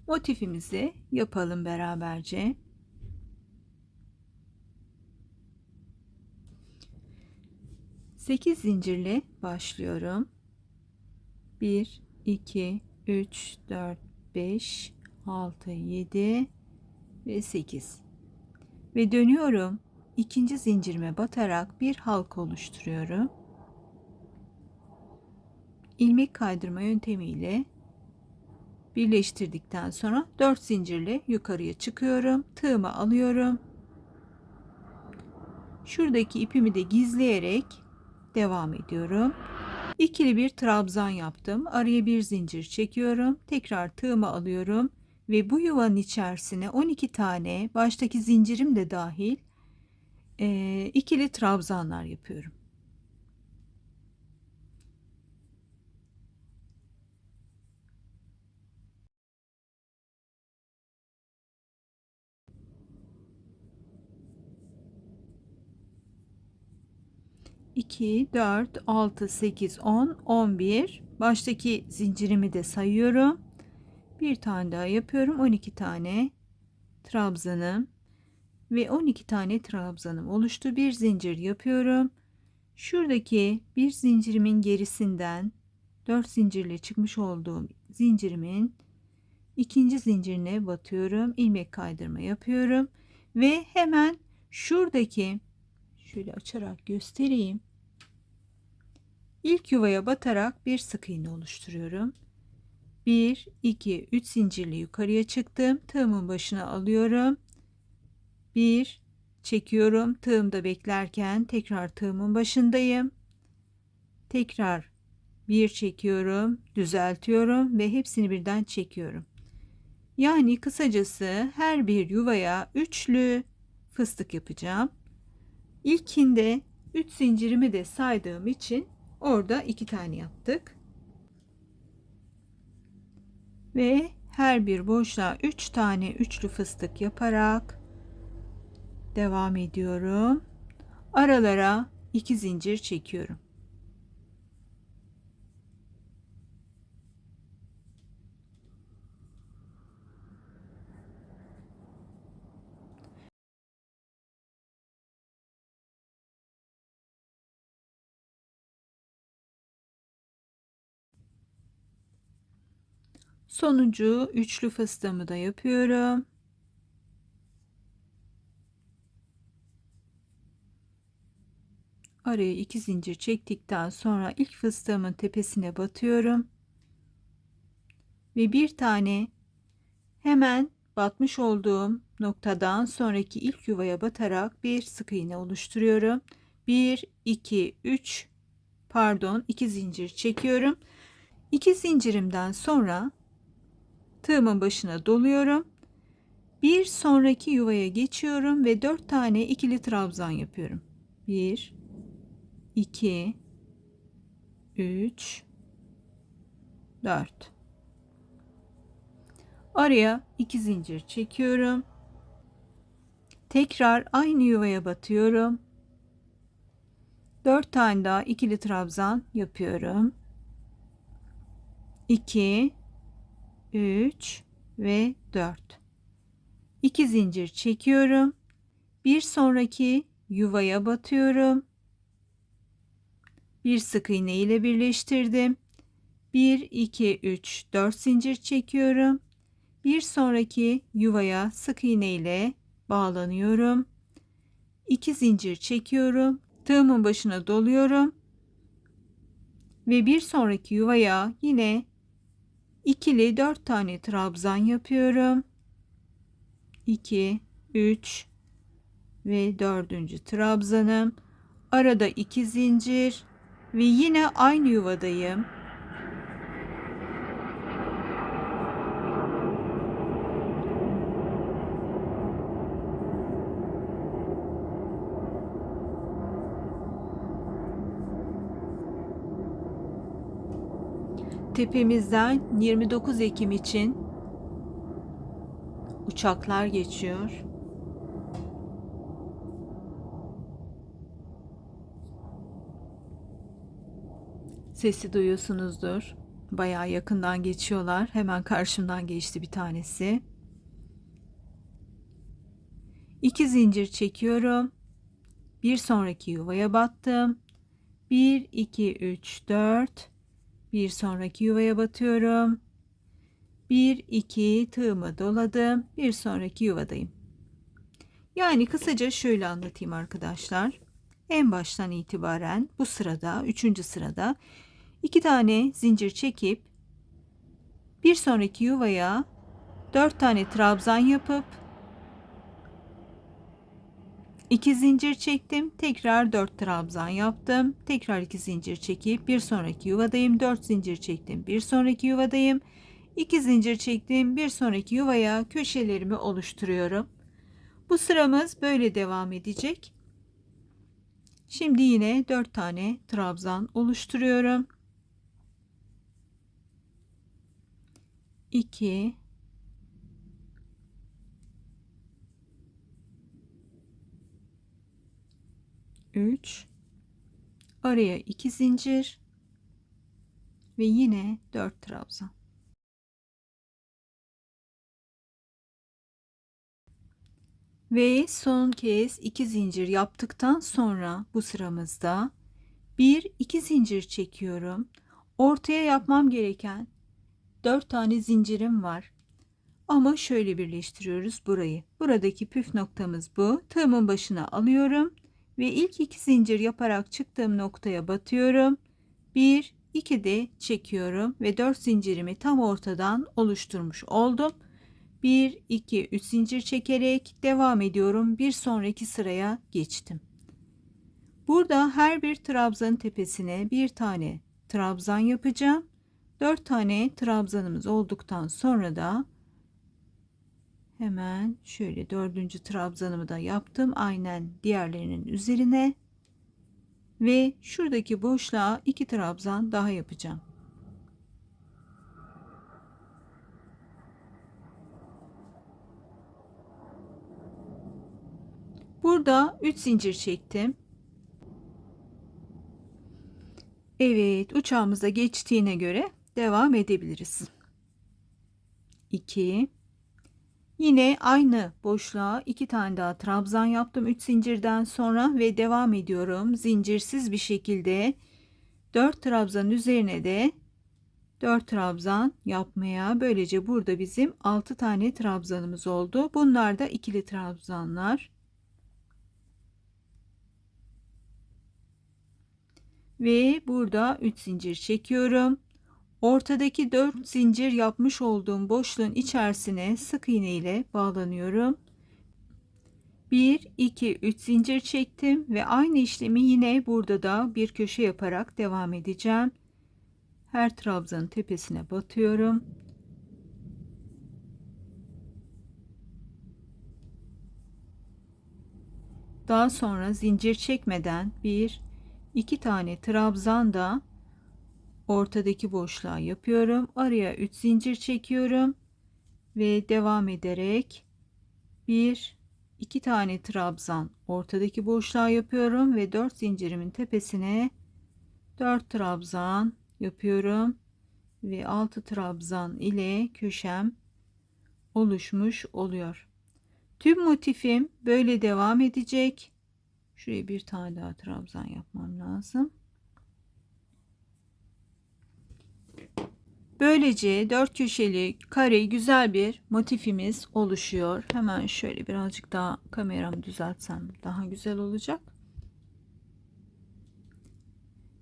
Motifimizi yapalım beraberce. Sekiz zincirle başlıyorum. 1 2 3 4 5 6 7 ve 8 ve dönüyorum. İkinci zincirime batarak bir halka oluşturuyorum. İlmek kaydırma yöntemiyle birleştirdikten sonra 4 zincirle yukarıya çıkıyorum. Tığımı alıyorum. Şuradaki ipimi de gizleyerek devam ediyorum. İkili bir trabzan yaptım. Araya bir zincir çekiyorum. Tekrar tığımı alıyorum ve bu yuvanın içerisine 12 tane, baştaki zincirim de dahil, ikili trabzanlar yapıyorum. İki, 4, 6, 8, 10, 11. Baştaki zincirimi de sayıyorum. Bir tane daha yapıyorum. 12 tane trabzanım ve 12 tane trabzanım oluştu. Bir zincir yapıyorum. Şuradaki bir zincirimin gerisinden 4 zincirle çıkmış olduğum zincirimin ikinci zincirine batıyorum. İlmek kaydırma yapıyorum ve hemen şuradaki, şöyle açarak göstereyim, İlk yuvaya batarak bir sık iğne oluşturuyorum. 1 2 3 zincirle yukarıya çıktım. Tığımın başına alıyorum. 1 çekiyorum. Tığımda beklerken tekrar tığımın başındayım. Tekrar bir çekiyorum, düzeltiyorum ve hepsini birden çekiyorum. Yani kısacası her bir yuvaya üçlü fıstık yapacağım. İlkinde 3 zincirimi de saydığım için orada 2 tane yaptık. Ve her bir boşluğa 3 tane üçlü fıstık yaparak devam ediyorum. Aralara 2 zincir çekiyorum. Sonuncu üçlü fıstığımı da yapıyorum. Araya 2 zincir çektikten sonra ilk fıstığımın tepesine batıyorum ve bir tane hemen batmış olduğum noktadan sonraki ilk yuvaya batarak bir sık iğne oluşturuyorum. 1 2 3 pardon 2 zincir çekiyorum. 2 zincirimden sonra tığımın başına doluyorum. Bir sonraki yuvaya geçiyorum ve 4 tane ikili trabzan yapıyorum. 1 2 3 4. Araya 2 zincir çekiyorum. Tekrar aynı yuvaya batıyorum. 4 tane daha ikili trabzan yapıyorum. 2 3 ve 4. 2 zincir çekiyorum. Bir sonraki yuvaya batıyorum. Bir sık iğne ile birleştirdim. 1 2 3 4 zincir çekiyorum. Bir sonraki yuvaya sık iğne ile bağlanıyorum. 2 zincir çekiyorum. Tığımın başına doluyorum. Ve bir sonraki yuvaya yine ikili 4 tane trabzan yapıyorum. 2 3 ve 4. trabzanım. Arada 2 zincir ve yine aynı yuvadayım. Tepemizden 29 Ekim için uçaklar geçiyor. Sesi duyuyorsunuzdur. Bayağı yakından geçiyorlar. Hemen karşımdan geçti bir tanesi. 2 zincir çekiyorum. Bir sonraki yuvaya battım. 1 2 3 4. Bir sonraki yuvaya batıyorum. 1 2 tığımı doladım. Bir sonraki yuvadayım. Yani kısaca şöyle anlatayım arkadaşlar. En baştan itibaren bu sırada, 3. sırada 2 tane zincir çekip bir sonraki yuvaya 4 tane trabzan yapıp 2 zincir çektim. Tekrar 4 trabzan yaptım. Tekrar 2 zincir çekip bir sonraki yuvadayım. 4 zincir çektim. Bir sonraki yuvadayım. 2 zincir çektim. Bir sonraki yuvaya köşelerimi oluşturuyorum. Bu sıramız böyle devam edecek. Şimdi yine 4 tane trabzan oluşturuyorum. 2 3 araya 2 zincir ve yine 4 trabzan. Ve son kez 2 zincir yaptıktan sonra bu sıramızda 1 2 zincir çekiyorum. Ortaya yapmam gereken 4 tane zincirim var. Ama şöyle birleştiriyoruz burayı. Buradaki püf noktamız bu. Tığımın başına alıyorum ve ilk 2 zincir yaparak çıktığım noktaya batıyorum. 1 2 de çekiyorum ve 4 zincirimi tam ortadan oluşturmuş oldum. 1 2 3 zincir çekerek devam ediyorum. Bir sonraki sıraya geçtim. Burada her bir trabzanın tepesine bir tane trabzan yapacağım. 4 tane trabzanımız olduktan sonra da hemen şöyle 4. trabzanımı da yaptım. Aynen diğerlerinin üzerine ve şuradaki boşluğa 2 trabzan daha yapacağım. Burada 3 zincir çektim. Evet, uçağımıza geçtiğine göre devam edebiliriz. 2 yine aynı boşluğa 2 tane daha trabzan yaptım 3 zincirden sonra ve devam ediyorum. Zincirsiz bir şekilde 4 trabzanın üzerine de 4 trabzan yapmaya. Böylece burada bizim 6 tane trabzanımız oldu. Bunlar da ikili trabzanlar. Ve burada 3 zincir çekiyorum. Ortadaki 4 zincir yapmış olduğum boşluğun içerisine sık iğne ile bağlanıyorum. 1 2 3 zincir çektim ve aynı işlemi yine burada da bir köşe yaparak devam edeceğim. Her trabzanın tepesine batıyorum. Daha sonra zincir çekmeden 1 2 tane trabzan da ortadaki boşluğa yapıyorum. Araya 3 zincir çekiyorum ve devam ederek 1 2 tane trabzan ortadaki boşluğa yapıyorum ve 4 zincirimin tepesine 4 trabzan yapıyorum ve 6 trabzan ile köşem oluşmuş oluyor. Tüm motifim böyle devam edecek. Şuraya bir tane daha trabzan yapmam lazım. Böylece 4 köşeli kare güzel bir motifimiz oluşuyor. Hemen şöyle birazcık daha kameramı düzeltsem daha güzel olacak.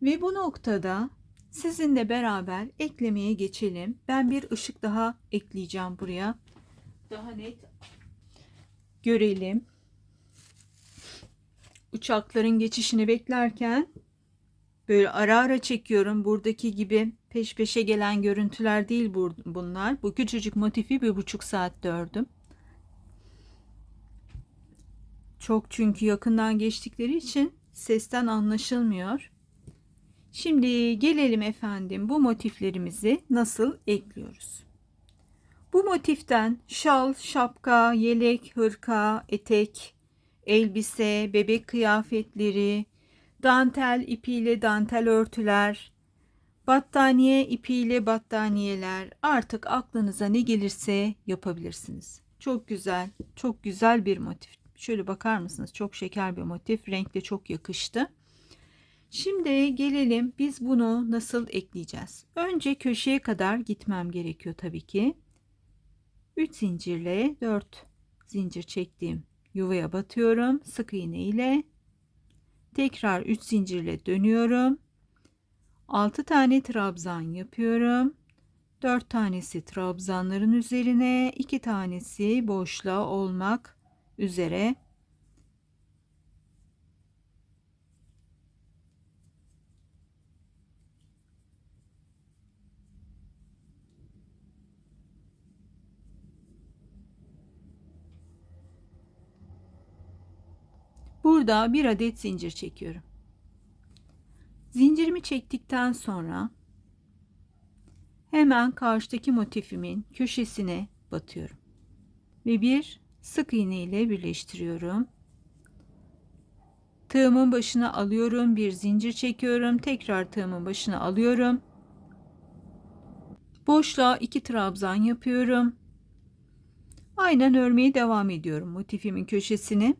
Ve bu noktada sizinle beraber eklemeye geçelim. Ben bir ışık daha ekleyeceğim buraya. Daha net görelim. Uçakların geçişini beklerken böyle ara ara çekiyorum. Buradaki gibi peş peşe gelen görüntüler değil bunlar. Bu küçücük motifi 1,5 saatte ördüm. Çok çünkü yakından geçtikleri için sesten anlaşılmıyor. Şimdi gelelim efendim bu motiflerimizi nasıl ekliyoruz? Bu motiften şal, şapka, yelek, hırka, etek, elbise, bebek kıyafetleri, dantel ipiyle dantel örtüler, Battaniye ipiyle battaniyeler, artık aklınıza ne gelirse yapabilirsiniz. Çok güzel, çok güzel bir motif. Şöyle bakar mısınız? Çok şeker bir motif. Renkle çok yakıştı. Şimdi gelelim, biz bunu nasıl ekleyeceğiz? Önce köşeye kadar gitmem gerekiyor tabii ki. 3 zincirle 4 zincir çektiğim yuvaya batıyorum. Sık iğne ile tekrar 3 zincirle dönüyorum. 6 tane trabzan yapıyorum. 4 tanesi trabzanların üzerine, 2 tanesi boşluğa olmak üzere. Burada bir adet zincir çekiyorum. Zincirimi çektikten sonra hemen karşıdaki motifimin köşesine batıyorum ve bir sık iğne ile birleştiriyorum. Tığımın başına alıyorum, bir zincir çekiyorum, tekrar tığımın başına alıyorum. Boşluğa 2 trabzan yapıyorum. Aynen örmeye devam ediyorum motifimin köşesini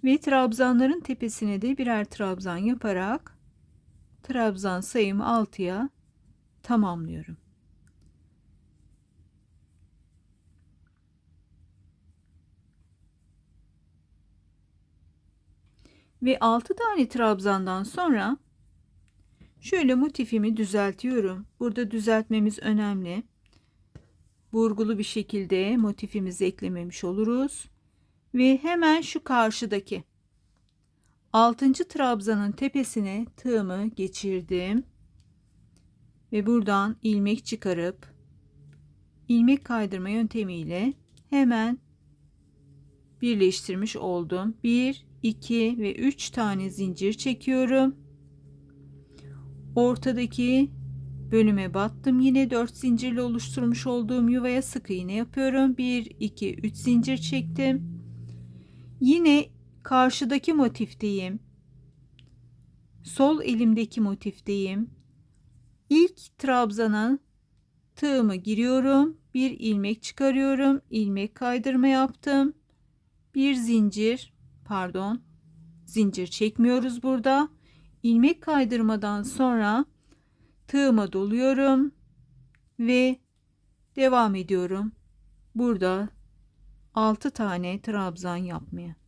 ve trabzanların tepesine de birer trabzan yaparak trabzan sayımı 6'ya tamamlıyorum. Ve 6 tane trabzandan sonra şöyle motifimi düzeltiyorum. Burada düzeltmemiz önemli. Vurgulu bir şekilde motifimizi eklememiş oluruz. Ve hemen şu karşıdaki 6. trabzanın tepesine tığımı geçirdim. Ve buradan ilmek çıkarıp ilmek kaydırma yöntemiyle hemen birleştirmiş oldum. 1, 2 ve 3 tane zincir çekiyorum. Ortadaki bölüme battım. Yine 4 zincirle oluşturmuş olduğum yuvaya sık iğne yapıyorum. 1, 2, 3 zincir çektim. Yine karşıdaki motifteyim. Sol elimdeki motifteyim. İlk trabzana tığımı giriyorum. Bir ilmek çıkarıyorum. İlmek kaydırma yaptım. Bir zincir, zincir çekmiyoruz burada. İlmek kaydırmadan sonra tığıma doluyorum ve devam ediyorum. Burada 6 tane trabzan yapmaya.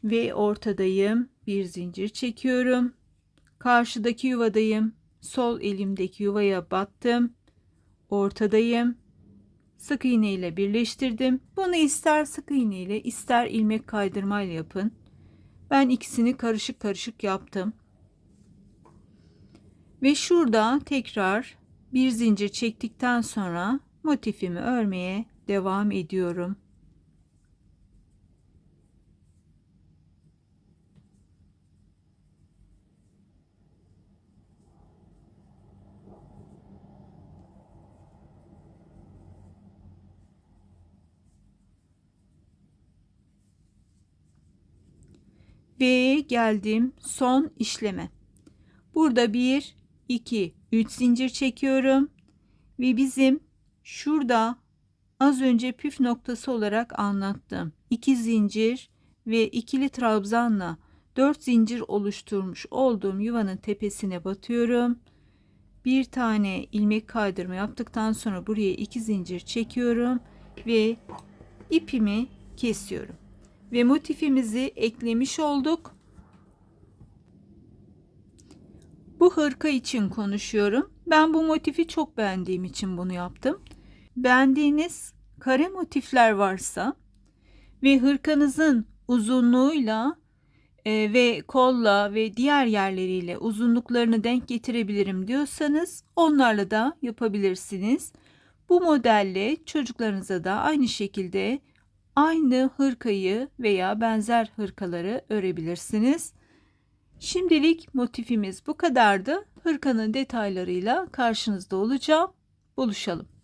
Ve ortadayım. Bir zincir çekiyorum. Karşıdaki yuvadayım. Sol elimdeki yuvaya battım. Ortadayım. Sık iğne ile birleştirdim. Bunu ister sık iğne ile ister ilmek kaydırma ile yapın. Ben ikisini karışık karışık yaptım. Ve şurada tekrar bir zincir çektikten sonra motifimi örmeye devam ediyorum. Ve geldim son işleme. Burada 1, 2, 3 zincir çekiyorum ve bizim şurada az önce püf noktası olarak anlattım. 2 zincir ve ikili trabzanla 4 zincir oluşturmuş olduğum yuvanın tepesine batıyorum. Bir tane ilmek kaydırma yaptıktan sonra buraya 2 zincir çekiyorum ve ipimi kesiyorum. Ve motifimizi eklemiş olduk. Bu hırka için konuşuyorum. Ben bu motifi çok beğendiğim için bunu yaptım. Beğendiğiniz kare motifler varsa ve hırkanızın uzunluğuyla ve kolla ve diğer yerleriyle uzunluklarını denk getirebilirim diyorsanız onlarla da yapabilirsiniz. Bu modelle çocuklarınıza da aynı şekilde aynı hırkayı veya benzer hırkaları örebilirsiniz. Şimdilik motifimiz bu kadardı. Hırkanın detaylarıyla karşınızda olacağım. Buluşalım.